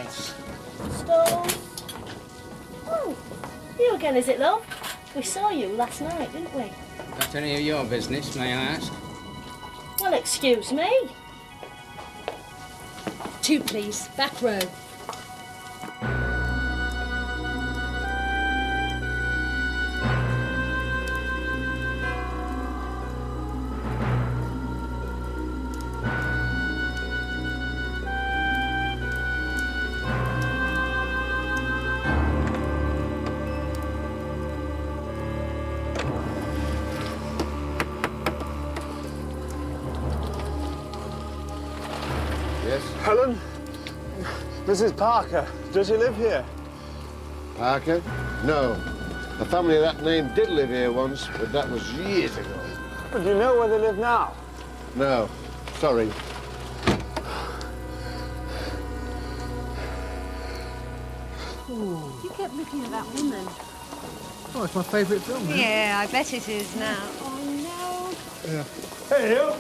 Beds, stalls. Oh, you again, is it, love? We saw you last night, didn't we? That's any of your business, may I ask? Well, excuse me. 2, please. Back row. Helen? Mrs. Parker, does she live here? Parker? No. A family of that name did live here once, but that was years ago. But do you know where they live now? No. Sorry. You kept looking at that woman. Oh, it's my favourite film. Huh? Yeah, I bet it is now. Oh, no. Yeah. Hey, you.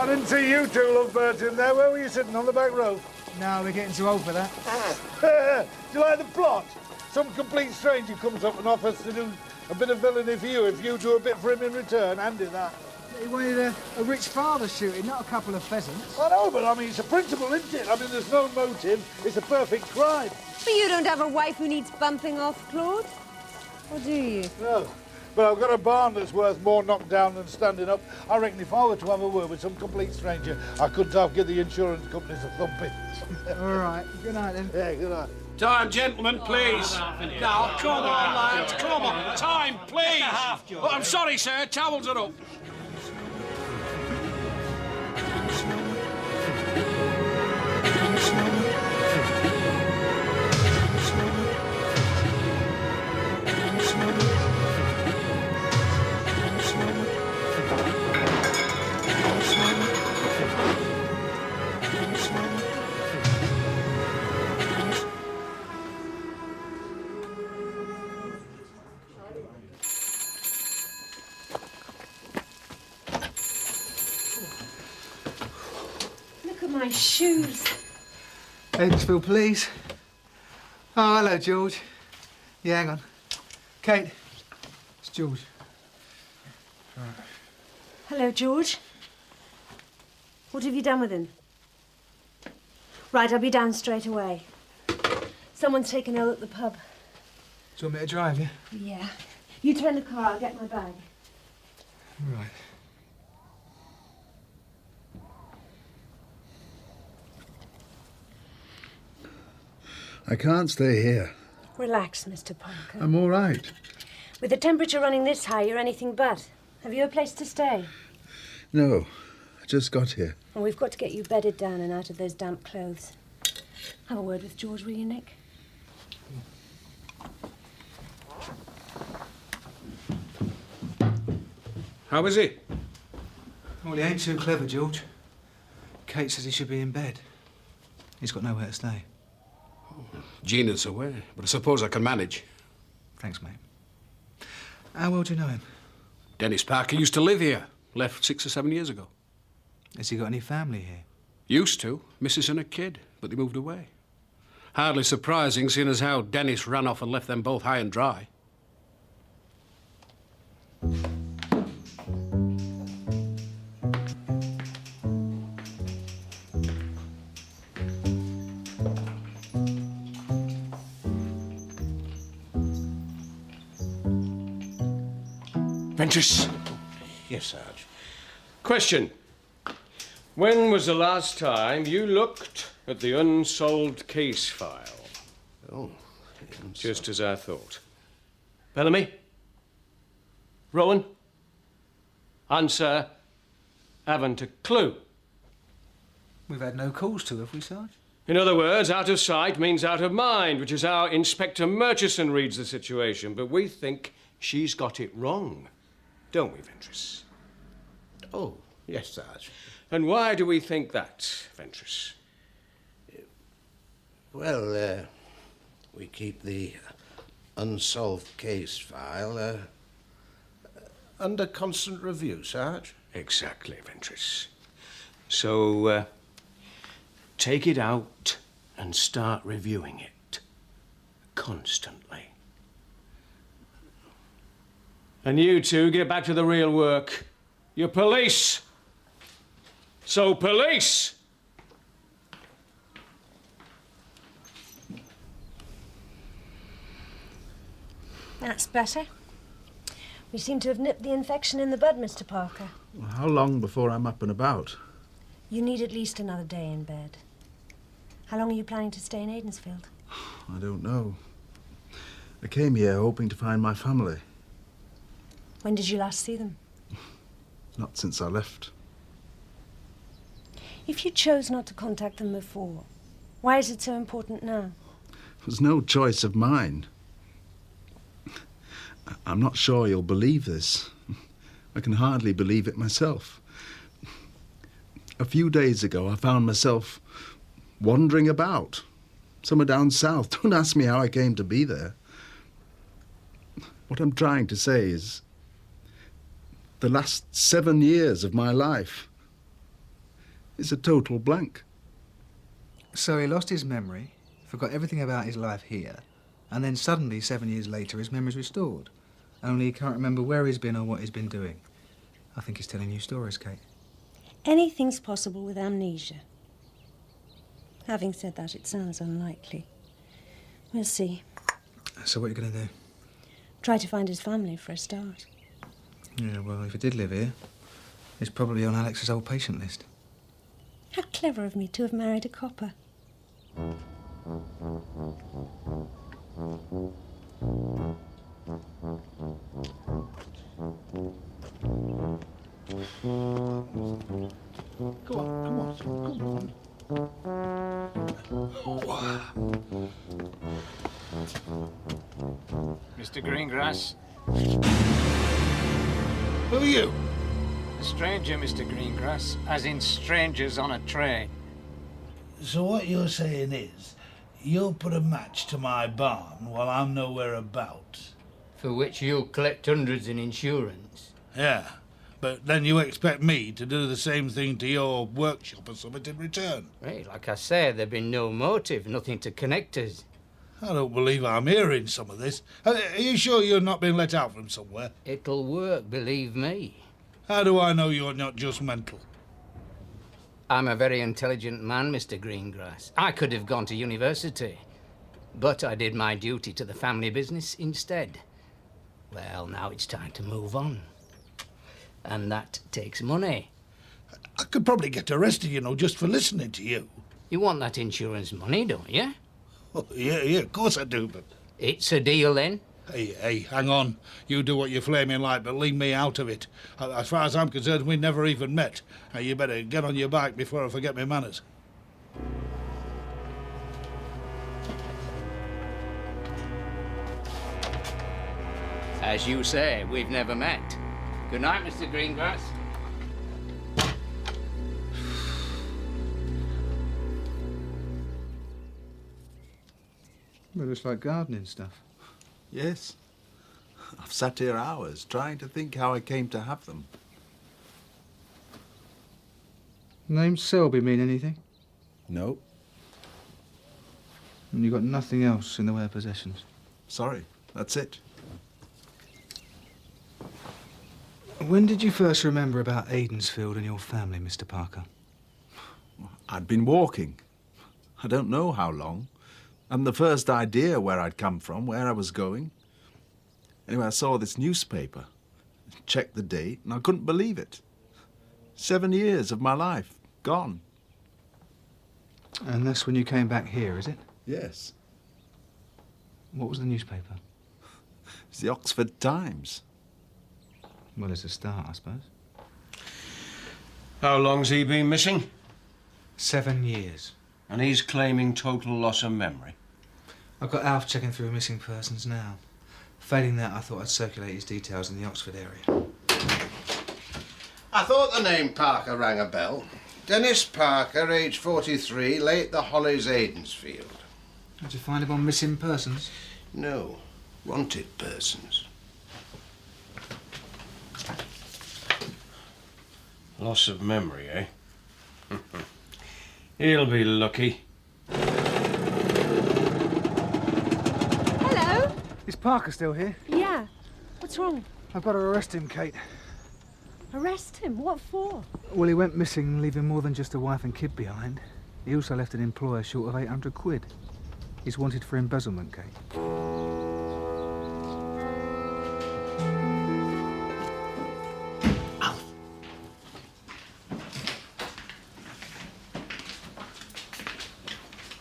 I didn't see you two lovebirds in there. Where were you sitting, on the back row? No, we're getting too old for that. Do you like the plot? Some complete stranger comes up and offers to do a bit of villainy for you if you do a bit for him in return. Handy, that. He wanted a rich father shooting, not a couple of pheasants. I know, but I mean, it's a principle, isn't it? I mean, there's no motive. It's a perfect crime. But you don't have a wife who needs bumping off, Claude? Or do you? No. But I've got a barn that's worth more knocked down than standing up. I reckon if I were to have a word with some complete stranger, I couldn't have give the insurance companies a thumping. All right. Good night, then. Yeah, good night. Time, gentlemen, please. Now, come on, lads, come on. Time, please. Oh, I'm sorry, sir. Towels are up. My shoes. Edgefield, please. Oh, hello, George. Yeah, hang on. Kate, it's George. Right. Hello, George. What have you done with him? Right, I'll be down straight away. Someone's taken ill at the pub. Do you want me to drive you? Yeah. You turn the car, I'll get my bag. Right. I can't stay here. Relax, Mr. Parker. I'm all right. With the temperature running this high, you're anything but. Have you a place to stay? No, I just got here. Well, we've got to get you bedded down and out of those damp clothes. Have a word with George, will you, Nick? How is he? Well, he ain't too clever, George. Kate says he should be in bed. He's got nowhere to stay. Gina's away, but I suppose I can manage. Thanks, mate. How well do you know him? Dennis Parker used to live here. Left 6 or 7 years ago. Has he got any family here? Used to. Mrs. and a kid, but they moved away. Hardly surprising, seeing as how Dennis ran off and left them both high and dry. Ventris. Yes, Sarge. Question. When was the last time you looked at the unsolved case file? Oh. Just as I thought. Bellamy? Rowan? Answer. Haven't a clue. We've had no calls to, have we, Sarge? In other words, out of sight means out of mind, which is how Inspector Murchison reads the situation. But we think she's got it wrong. Don't we, Ventris? Oh, yes, Sarge. And why do we think that, Ventris? Well, we keep the unsolved case file under constant review, Sarge. Exactly, Ventris. So, take it out and start reviewing it constantly. And you two get back to the real work. You're police. So police! That's better. We seem to have nipped the infection in the bud, Mr. Parker. Well, how long before I'm up and about? You need at least another day in bed. How long are you planning to stay in Aidensfield? I don't know. I came here hoping to find my family. When did you last see them? Not since I left. If you chose not to contact them before, why is it so important now? It was no choice of mine. I'm not sure you'll believe this. I can hardly believe it myself. A few days ago, I found myself wandering about, somewhere down south. Don't ask me how I came to be there. What I'm trying to say is the last 7 years of my life is a total blank. So he lost his memory, forgot everything about his life here, and then suddenly, 7 years later, his memory's restored. Only he can't remember where he's been or what he's been doing. I think he's telling you stories, Kate. Anything's possible with amnesia. Having said that, it sounds unlikely. We'll see. So what are you going to do? Try to find his family for a start. Yeah, well, if he did live here, he's probably on Alex's old patient list. How clever of me to have married a copper. Go on, come on, come on. Mr. Greengrass? Who are you? A stranger, Mr. Greengrass, as in strangers on a train. So what you're saying is, you'll put a match to my barn while I'm nowhere about? For which you'll collect hundreds in insurance. Yeah, but then you expect me to do the same thing to your workshop or something in return? Right, like I say, there'd been no motive, nothing to connect us. I don't believe I'm hearing some of this. Are you sure you're not being let out from somewhere? It'll work, believe me. How do I know you're not just mental? I'm a very intelligent man, Mr. Greengrass. I could have gone to university, but I did my duty to the family business instead. Well, now it's time to move on. And that takes money. I could probably get arrested, you know, just for listening to you. You want that insurance money, don't you? Oh, yeah, of course I do, but... It's a deal, then? Hey, hang on. You do what you're flaming like, but leave me out of it. As far as I'm concerned, we never even met. You better get on your bike before I forget my manners. As you say, we've never met. Good night, Mr. Greengrass. Well, it's like gardening stuff. Yes. I've sat here hours trying to think how I came to have them. Name Selby mean anything? No. And you got nothing else in the way of possessions? Sorry, that's it. When did you first remember about Aidensfield and your family, Mr. Parker? I'd been walking. I don't know how long. And the first idea where I'd come from, where I was going. Anyway, I saw this newspaper, checked the date, and I couldn't believe it. 7 years of my life, gone. And that's when you came back here, is it? Yes. What was the newspaper? It's the Oxford Times. Well, it's a start, I suppose. How long's he been missing? 7 years. And he's claiming total loss of memory. I've got Alf checking through missing persons now. Failing that, I thought I'd circulate his details in the Oxford area. I thought the name Parker rang a bell. Dennis Parker, age 43, lay at the Hollies, Aidensfield. Did you find him on missing persons? No, wanted persons. Loss of memory, eh? He'll be lucky. Is Parker still here? Yeah. What's wrong? I've got to arrest him, Kate. Arrest him? What for? Well, he went missing, leaving more than just a wife and kid behind. He also left an employer short of 800 quid. He's wanted for embezzlement, Kate.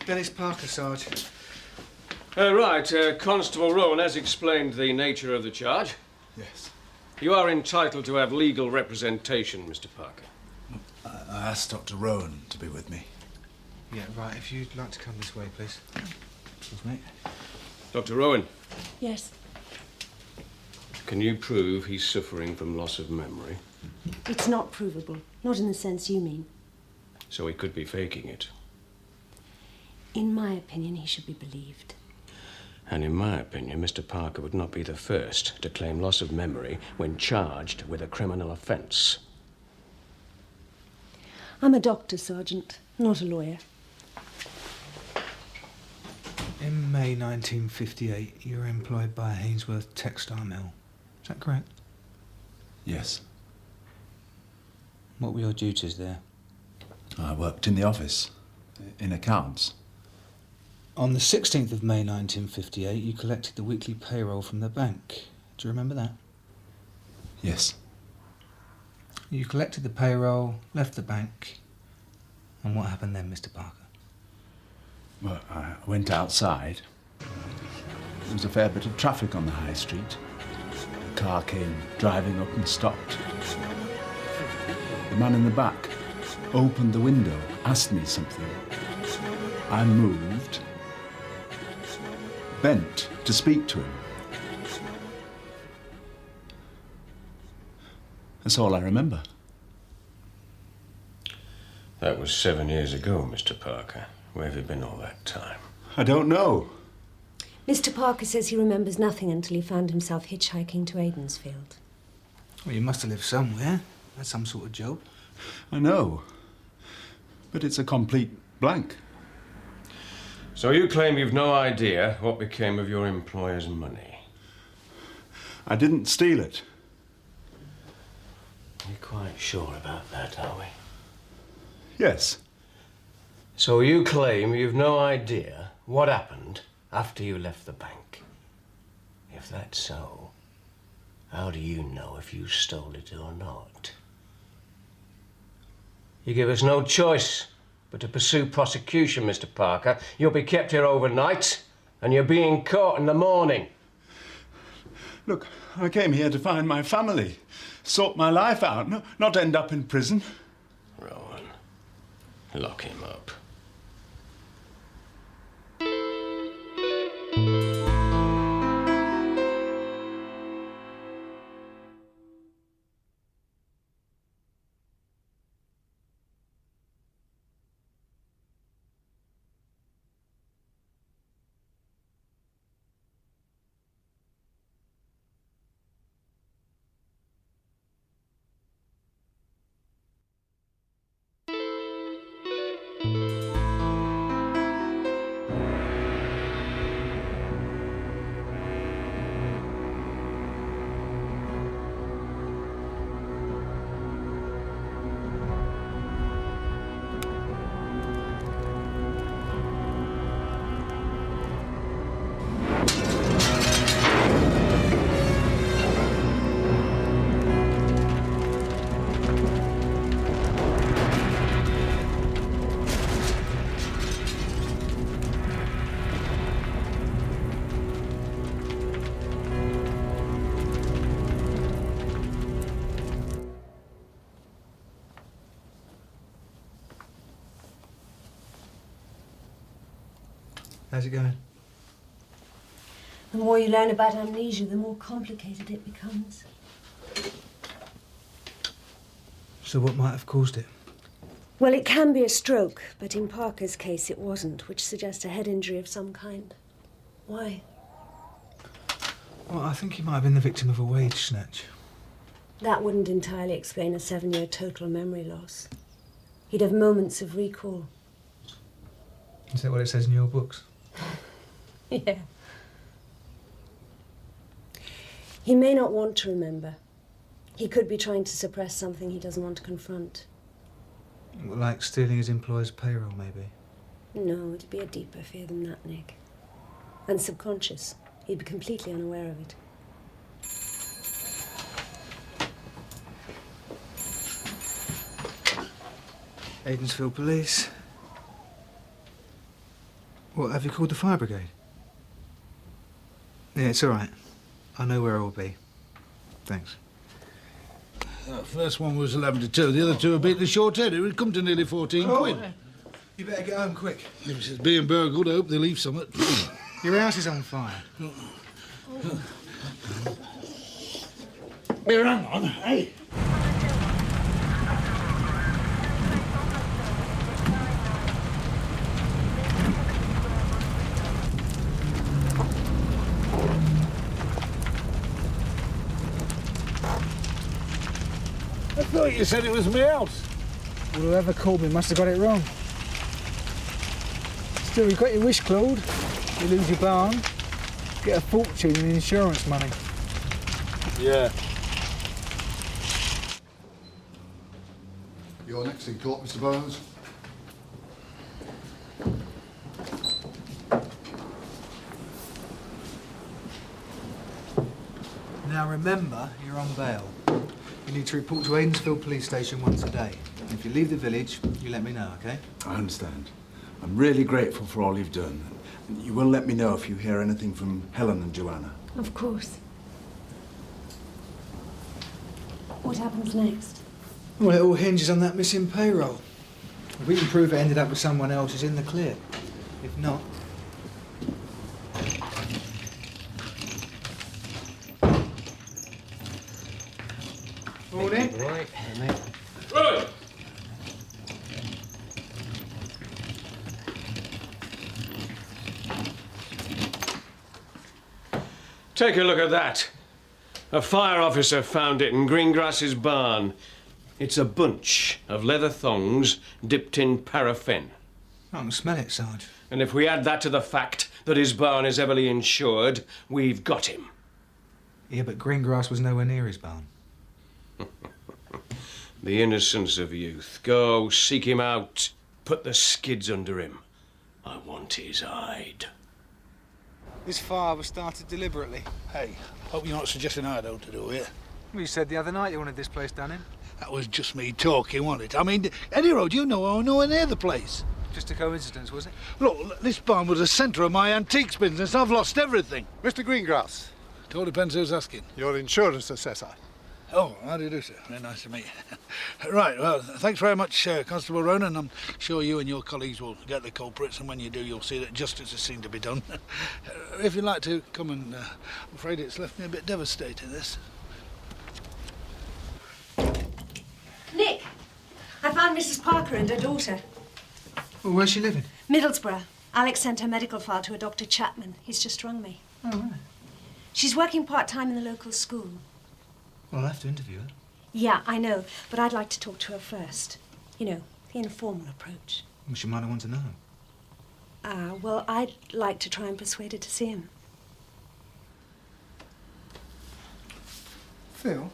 Dennis Parker, Sarge. Right, Constable Rowan has explained the nature of the charge. Yes. You are entitled to have legal representation, Mr. Parker. I asked Dr. Rowan to be with me. Yeah, right, if you'd like to come this way, please. Excuse me. Dr. Rowan, Yes. can you prove he's suffering from loss of memory? It's not provable. Not in the sense you mean. So he could be faking it. In my opinion, he should be believed. And in my opinion, Mr. Parker would not be the first to claim loss of memory when charged with a criminal offence. I'm a doctor, Sergeant, not a lawyer. In May 1958, you were employed by Hainsworth Textile Mill. Is that correct? Yes. What were your duties there? I worked in the office, in accounts. On the 16th of May 1958, you collected the weekly payroll from the bank. Do you remember that? Yes. You collected the payroll, left the bank, and what happened then, Mr. Parker? Well, I went outside. There was a fair bit of traffic on the high street. A car came driving up and stopped. The man in the back opened the window, asked me something. I moved, bent to speak to him. That's all I remember. That was 7 years ago, Mr. Parker. Where have you been all that time? I don't know. Mr. Parker says he remembers nothing until he found himself hitchhiking to Aidensfield. Well, you must have lived somewhere. Had some sort of job. I know. But it's a complete blank. So you claim you've no idea what became of your employer's money? I didn't steal it. Are you quite sure about that, are we? Yes. So you claim you've no idea what happened after you left the bank? If that's so, how do you know if you stole it or not? You give us no choice but to pursue prosecution, Mr. Parker. You'll be kept here overnight, and you're being caught in the morning. Look, I came here to find my family, sort my life out, not end up in prison. Rowan, lock him up. How's it going? The more you learn about amnesia, the more complicated it becomes. So what might have caused it? Well, it can be a stroke, but in Parker's case it wasn't, which suggests a head injury of some kind. Why? Well, I think he might have been the victim of a wage snatch. That wouldn't entirely explain a 7-year total memory loss. He'd have moments of recall. Is that what it says in your books? Yeah. He may not want to remember. He could be trying to suppress something he doesn't want to confront. Like stealing his employer's payroll, maybe? No, it'd be a deeper fear than that, Nick. And subconscious. He'd be completely unaware of it. Aidensfield Police. What, have you called the fire brigade? Yeah, it's all right. I know where I'll be. Thanks. That first one was 11 to 2. The other two were beating the short end. It would come to nearly 14 quid. You better get home quick. If it's being burgled, I hope they leave something. Your house is on fire. Here, hang on. Hey. I thought you said it was my house. Well, whoever called me must have got it wrong. Still, you've got your wish, Claude. You lose your barn, get a fortune in insurance money. Yeah. You're next in court, Mr. Burns. Now remember, you're on bail. You need to report to Aidensfield Police Station once a day. And if you leave the village, you let me know, OK? I understand. I'm really grateful for all you've done. You will let me know if you hear anything from Helen and Joanna. Of course. What happens next? Well, it all hinges on that missing payroll. If we can prove it ended up with someone else, it's in the clear. If not... Morning. Right, mate. Right. Take a look at that. A fire officer found it in Greengrass's barn. It's a bunch of leather thongs dipped in paraffin. I can smell it, Sarge. And if we add that to the fact that his barn is heavily insured, we've got him. Yeah, but Greengrass was nowhere near his barn. The innocence of youth. Go, seek him out. Put the skids under him. I want his hide. This fire was started deliberately. Hey, hope you're not suggesting I don't to do it. Well, you said the other night you wanted this place done in. That was just me talking, wasn't it? I mean, Eddie Road, you know, nowhere near the place. Just a coincidence, was it? Look, this barn was the centre of my antiques business. I've lost everything. Mr. Greengrass, It all depends who's asking. your insurance assessor. Oh, how do you do, sir? Very nice to meet you. Right, well, thanks very much, Constable Ronan. I'm sure you and your colleagues will get the culprits, and when you do, you'll see that justice is seen to be done. If you'd like to come and... I'm afraid it's left me a bit devastated, this. Nick! I found Mrs. Parker and her daughter. Well, where's she living? Middlesbrough. Alex sent her medical file to a Dr. Chapman. He's just rung me. Oh, right. She's working part-time in the local school. Well, I'll have to interview her. Yeah, I know, but I'd like to talk to her first. You know, the informal approach. Well, she might want to know. Well, I'd like to try and persuade her to see him. Phil?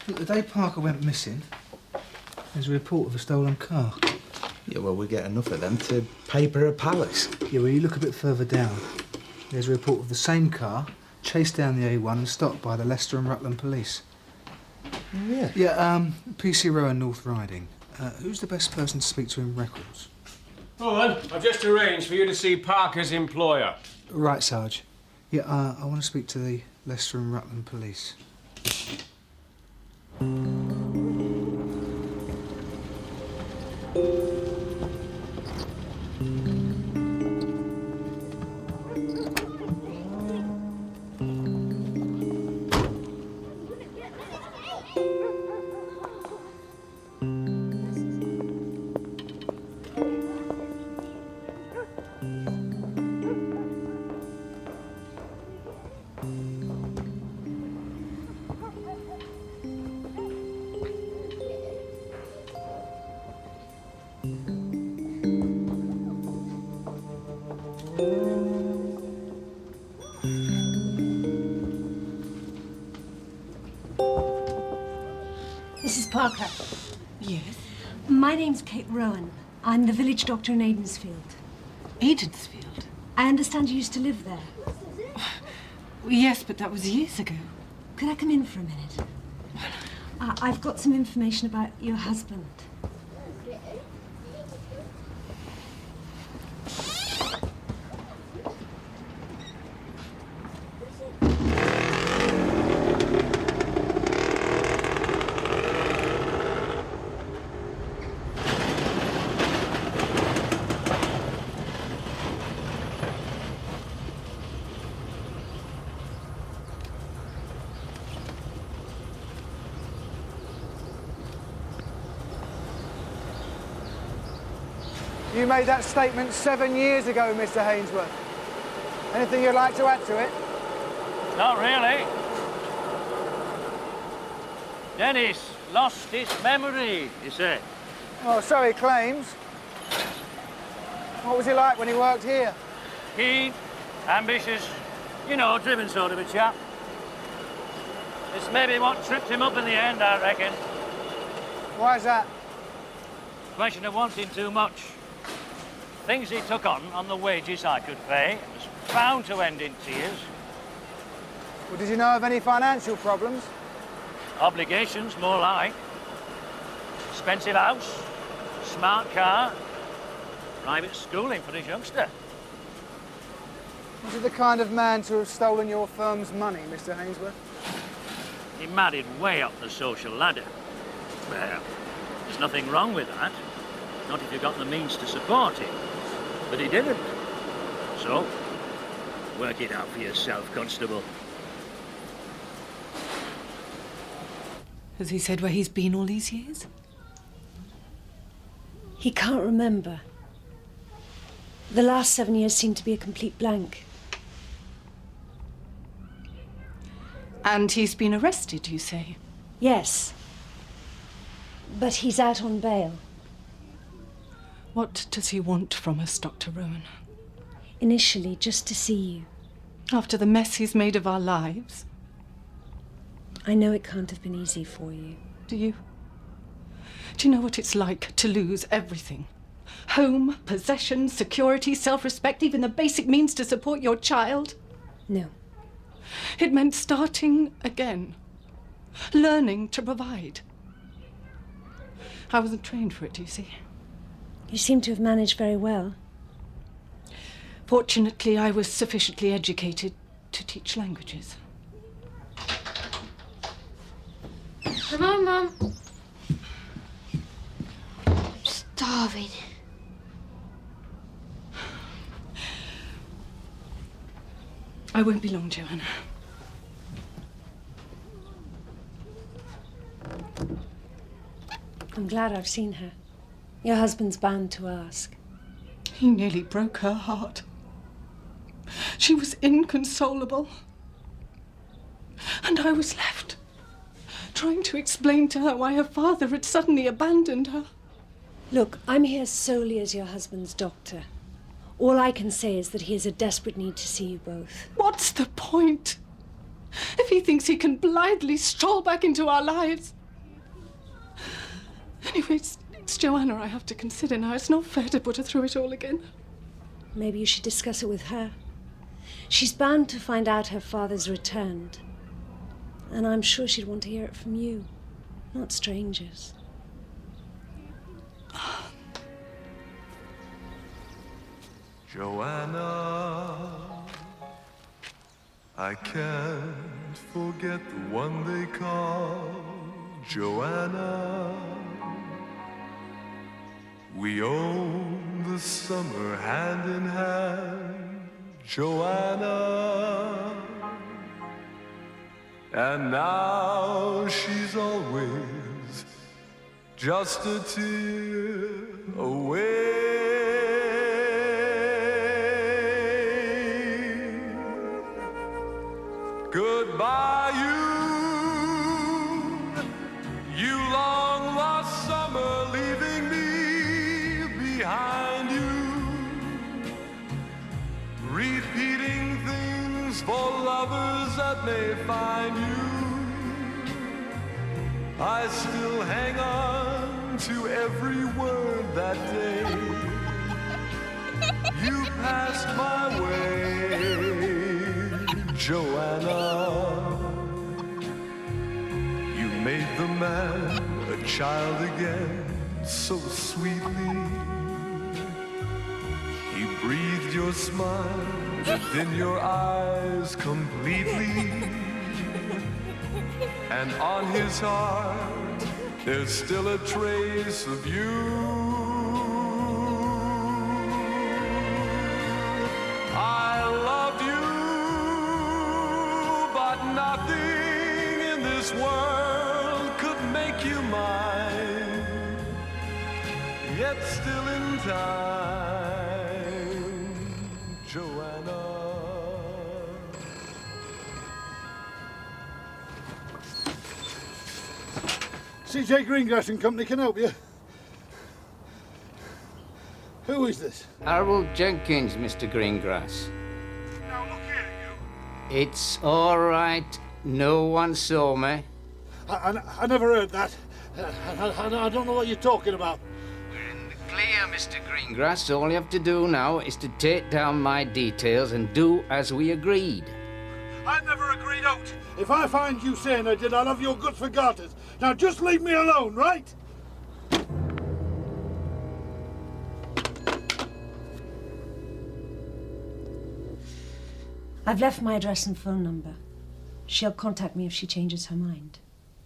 Look, the day Parker went missing, there's a report of a stolen car. Yeah, well, we get enough of them to paper a palace. Yeah, well, you look a bit further down. There's a report of the same car chased down the A1 and stopped by the Leicester and Rutland police. Yeah. Yeah, PC Rowan North Riding. Who's the best person to speak to in records? Hold on, I've just arranged for you to see Parker's employer. Right, Sarge. Yeah, I want to speak to the Leicester and Rutland police. Mrs. Parker. Yes? My name's Kate Rowan. I'm the village doctor in Aidensfield. Aidensfield? I understand you used to live there. Yes, but that was years ago. Could I come in for a minute? I've got some information about your husband. You made that statement 7 years ago, Mr. Hainsworth. Anything you'd like to add to it? Not really. Dennis lost his memory, he said. Oh, so he claims. What was he like when he worked here? Keen, ambitious, you know, driven sort of a chap. It's maybe what tripped him up in the end, I reckon. Why's that? Question of wanting too much. Things he took on the wages I could pay, was bound to end in tears. Well, did you know of any financial problems? Obligations, more like. Expensive house, smart car, private schooling for his youngster. Was he the kind of man to have stolen your firm's money, Mr. Hainsworth? He married way up the social ladder. Well, there's nothing wrong with that. Not if you've got the means to support it. But he didn't. So, work it out for yourself, Constable. Has he said where he's been all these years? He can't remember. The last 7 years seemed to be a complete blank. And he's been arrested, you say? Yes. But he's out on bail. What does he want from us, Dr. Rowan? Initially, just to see you. After the mess he's made of our lives? I know it can't have been easy for you. Do you? Do you know what it's like to lose everything? Home, possessions, security, self-respect, even the basic means to support your child? No. It meant starting again. Learning to provide. I wasn't trained for it, you see. You seem to have managed very well. Fortunately, I was sufficiently educated to teach languages. Come on, Mum. I'm starving. I won't be long, Joanna. I'm glad I've seen her. Your husband's bound to ask. He nearly broke her heart. She was inconsolable. And I was left, trying to explain to her why her father had suddenly abandoned her. Look, I'm here solely as your husband's doctor. All I can say is that he has a desperate need to see you both. What's the point? If he thinks he can blithely stroll back into our lives. Anyway, it's Joanna I have to consider now. It's not fair to put her through it all again. Maybe you should discuss it with her. She's bound to find out her father's returned. And I'm sure she'd want to hear it from you, not strangers. Joanna, I can't forget the one they call Joanna. We own the summer hand in hand, Joanna. And now she's always just a tear away. Goodbye, you long lost summer, leaving me behind you, repeating things for lovers that may find you. I still hang on to every word that day. You passed my way, Joanna. You made the man a child again so sweetly. He breathed your smile within your eyes completely. And on his heart, there's still a trace of you. I loved you, but nothing in this world could make you mine. Yet still in time, Joanna. C.J. Greengrass and Company can help you. Who is this? Harold Jenkins, Mr. Greengrass. Now look here, you. It's all right. No one saw me. I never heard that. I don't know what you're talking about. We're in the clear, Mr. Greengrass. All you have to do now is to take down my details and do as we agreed. I never agreed out. If I find you saying I did, I'll have your guts for garters. Now just leave me alone, right? I've left my address and phone number. She'll contact me if she changes her mind.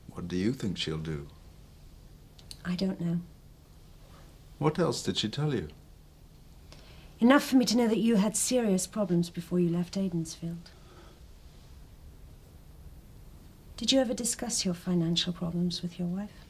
What do you think she'll do? I don't know. What else did she tell you? Enough for me to know that you had serious problems before you left Aidensfield. Did you ever discuss your financial problems with your wife?